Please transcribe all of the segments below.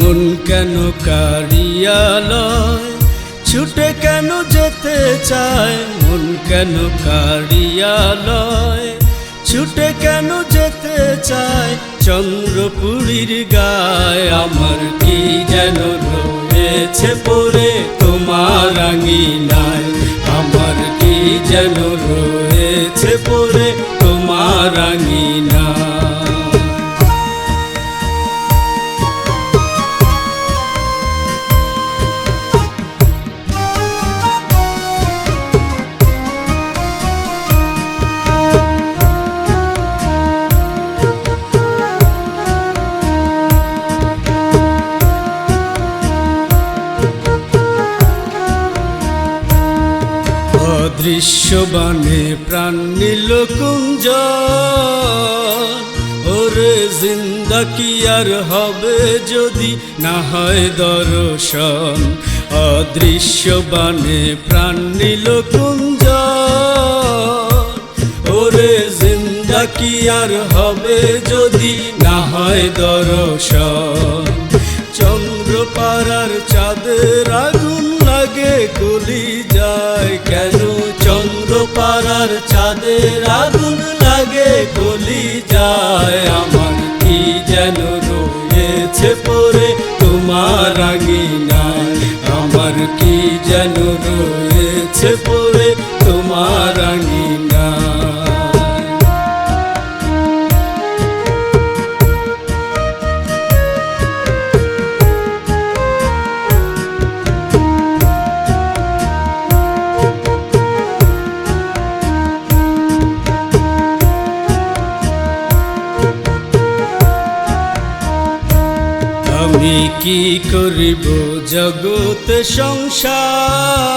মন কেন কাড়িয়া লয়, ছুটে কেন যেতে চায়, মন কেন কাড়িয়া লয়, ছুটে কেন যেতে চায় চন্দ্রপুরীর গায়। আমার কি যেন রয়েছে পড়ে তোমার আঙিনায়, আমার কি যেন রয়েছে পড়ে তোমার আঙিনায়। অদৃশ্যবানে প্রাণ নিল কুঞ্জন, ওরে জিন্দা কি আর হবে যদি না হয় দর্শন। অদৃশ্যবানে প্রাণ নিল কুঞ্জন, ওরে জিন্দা কি আর হবে যদি না হয় দর্শন। চন্দ্রপাড়ার চাঁদের আগুন লাগে কলি যায় কেন, চন্দ্রপাড়ার চাঁদের আগুন লাগে কলি যায়। আমার কি যেন রয়েছে পড়ে তোমার আঙিনায়, আমার কি যেন রয়েছে পড়ে তোমার আঙিনায়। আমি কি করিব জগতে সংসার,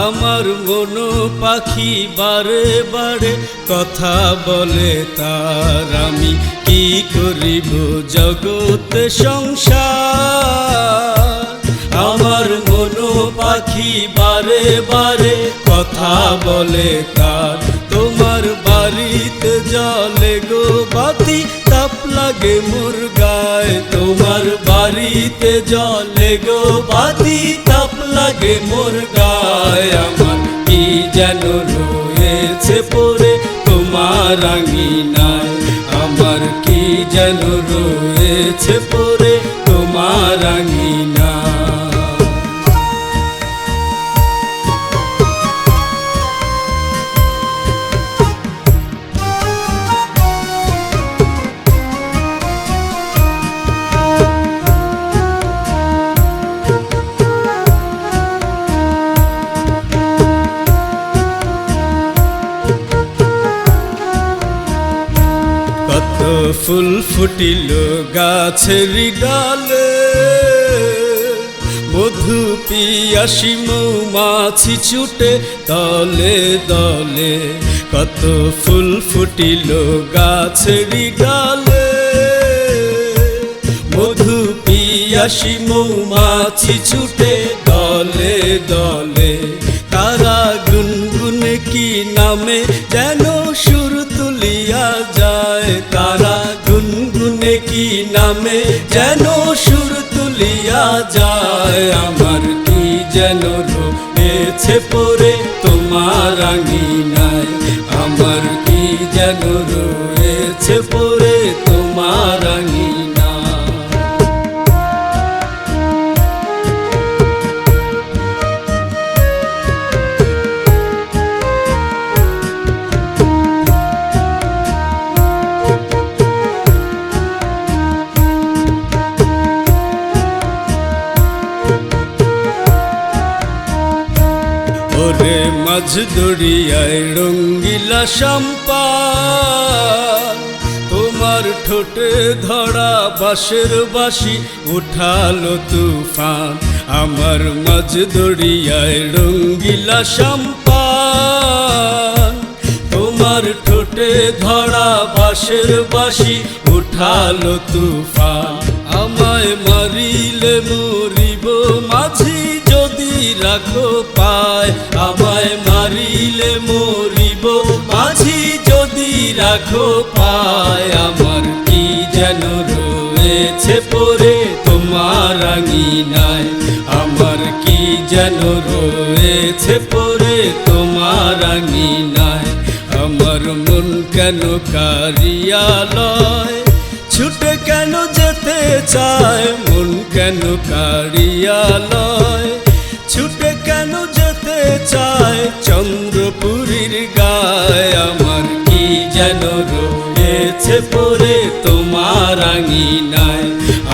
আমার মন পাখি বারে বারে কথা বলে তার। আমি কি করিব জগতে সংসার, আমার মন পাখি বারে বারে কথা বলে তার। তোমার বাড়িতে জলে গো বাতি তাপ লাগে মোর গায়ে, তোমার বাড়িতে জলে গো বাতি তাপ লাগে মোর গায়ে। আমার কি যেন রয়েছে পড়ে তোমার আঙিনায়, আমার কি যেন রয়েছে পড়ে তোমার আঙিনায়। কত ফুল ফুটিল গাছের ডালে, মধু পিয়াসী মৌমাছি ছুটে দলে দলে। কত ফুল ফুটিল গাছের ডালে, মধু পিয়াসী মৌমাছি ছুটে দলে দলে। তারা গুনগুনে কি নামে যেন সুর তুলিয়া যায়, তারা গুনগুনে কি নামে যেন সুর তুলিয়া যায়। আমার কি যেন রয়েছে পড়ে তোমার আঙিনায়, আমার কি যেন রয়েছে পড়ে তোমার আঙিনায়। ওরে মাঝ দরিয়ায় রঙ্গিলা সম্পান, তোমার ঠোঁটে ধরা বাঁশের বাঁশি উঠালো তুফান। আমার মাঝ দরিয়ায় রঙ্গিলা সম্পান, তোমার ঠোঁটে ধরা বাঁশের বাঁশি উঠালো তুফান। আমায় মারিলে মরিব মাঝি যদি রাখো পায়, আমায় মারিলে মরিব মাঝি যদি রাখো পায়। আমার কি যেন রয়েছে পড়ে আঙিনায় আমার কি যেন রয়েছে পড়ে তোমার আঙিনায় আমার মন কেন কারিয়ালয় ছুটে কেন যেতে চায় মন কেন কারিয়ালয় ছুটে কেন যেতে চায় চন্দ্রপুরীর গায় আমার কি যেন রয়েছে পড়ে তোমার আঙিনায়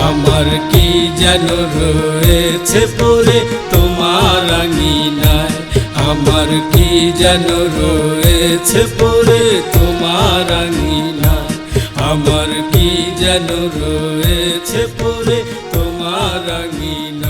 আমার কি যেন রয়েছে পড়ে তোমার আঙিনায় আমার কি যেন রয়েছে পড়ে তোমার আঙিনায় আমার কি যেন রয়েছে পড়ে তোমার আঙিনায়।